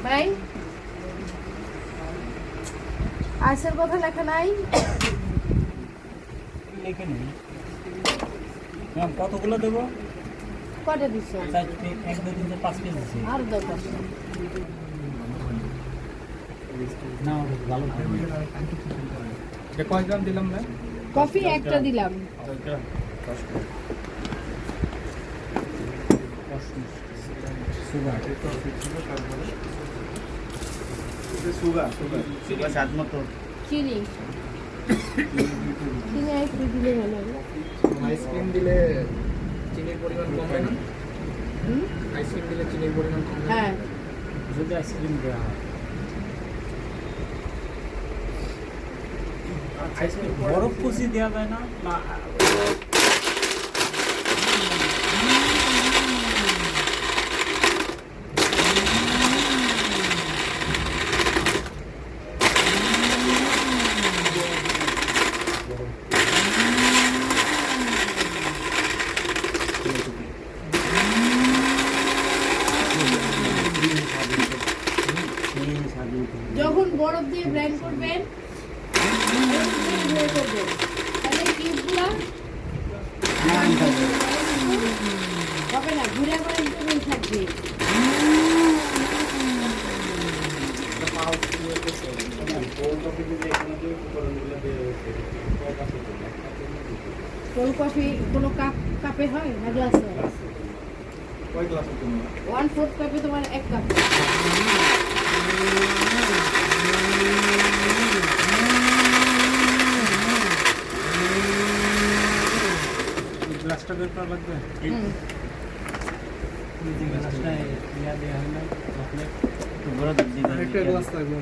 ভাই আইসের কথা লেখা নাই লেখা নেই ম্যাম কতগুলো দেবো কটা দিছো 1 2 3 4 5 পিস দিছি আর দরকার না ভালো এটা কয় গ্রাম দিলাম না কফি একটা দিলাম সুগার স্বাদ মতো চিনি চিনি একটু দিলে ভালো হবে আইসক্রিম দিলে চিনির পরিমাণ কমে না আইসক্রিম দিলে চিনির পরিমাণ কমে হ্যাঁ যদি আইসক্রিম দেওয়া হয় আইসক্রিম বরফ কুচি দেওয়া যায় না না যখন বরফ দিয়ে ব্লেন্ড করবেন তাহলে কিউবগুলো হবে না ঘুরে আবার একদমই থাকবে কোল্ড কফি কোনো কাপে হয় না গ্লাসে কয় গ্লাসের জন্য 1/4 কাপে তোমার 1 কাপ গ্লাসটা বের করা লাগবে এই গ্লাসটা ইয়া দেওয়া হয় না চকলেট তো বড় দিবেন একটা গ্লাস লাগবে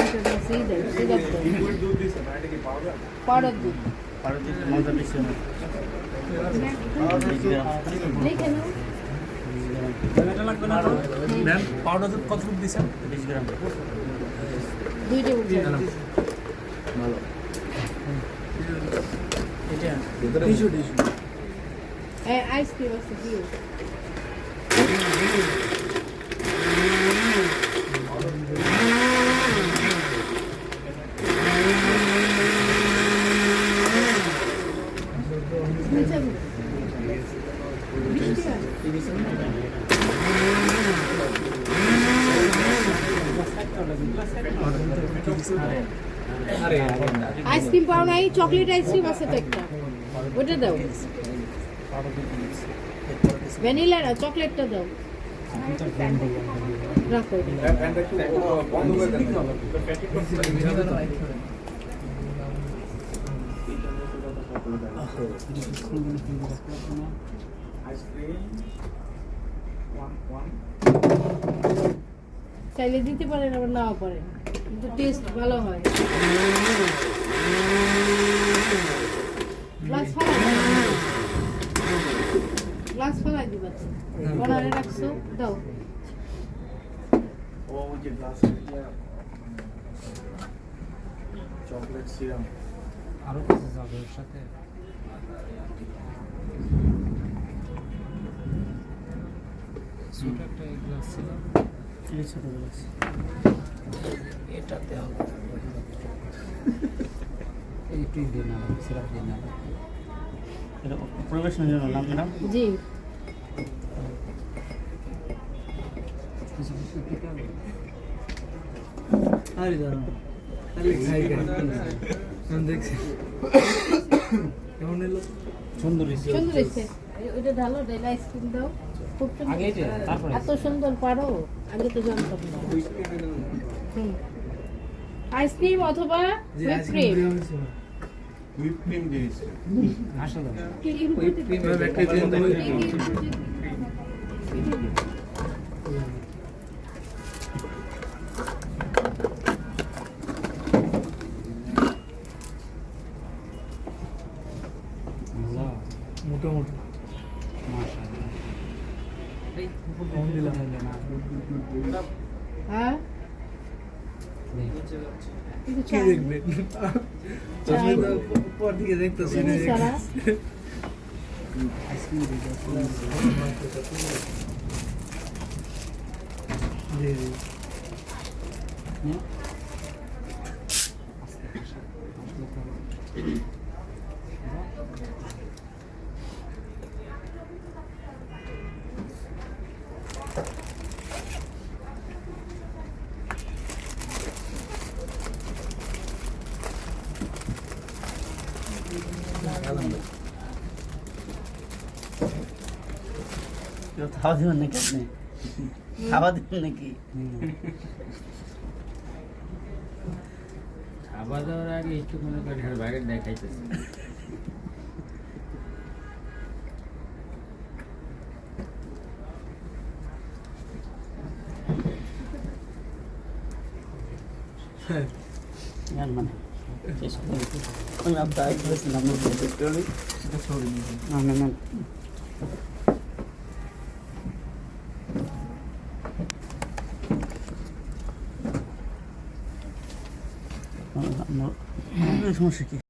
আচ্ছা সেই দেয় সেই দেয় লিকুইড দুধ দিছে না এটা কি পাউডার পাউডার দুধ আর দিতে মজা বেশি হয় লিখে নাও এটা লাগবে না ম্যাম পাউডার দুধ কত দুধ দিছেন 20 গ্রাম 2 টেবিল চামচ ভালো এটা টিস্যু আইসক্রিম আছে দিও আরে আইসক্রিম পাও নাই চকলেট আইসক্রিম আছে তো একটা ওটা দাও ভ্যানিলা না চকলেটটা দাও রাখো ফ্যানটা একটু বন্ধ করে দেন আইসক্রিম চাইলে দিতে পারেন আবার নাও পারেন কিন্তু টেস্ট ভালো হয় গ্লাস ফালাই দিবা বনারে রাখছো দাও ও যে গ্লাস চকলেট সিরাম আরো কিছু যাবে এর সাথে ছোট একটা গ্লাস ছিল এই ছোট গ্লাস এটাতে হবে এইটুই দিন না সিরাপ দিন না এটা প্রবেশের জন্য নাম ম্যাডাম জি আরে দাঁড়ান দেখছি কেমন এলো সুন্দর সুন্দর হয়েছে ওইটা ঢালো ডাইলে আইসক্রিম দাও খুব সুন্দর আগে এটা তারপরে এত সুন্দর পারো আগে তো জানতাম না আইসক্রিম অথবা হুইপ ক্রিম হুইপ ক্রিম দিয়েছে আসলে হুইপ ক্রিম একটা দিন তো মোটামুটি মাশাআল্লাহ এই কম দিলাম হ্যাঁ কিন্তু কি দেখবে তুমি তো পর দিকে দেখতেছি না সারা আইসক্রিম দিয়ে নিয়ে। কেউ খাওয়া দেবেন নাকি আপনি? খাওয়া দেবেন নাকি? খাবার দাবার আগে একটু মনে করেন আর বাইরে দেখাইতেছে জান মানে শেষ করে দিতে। আমি আপনার করেছিলাম না না না আমার সমস্যা কি?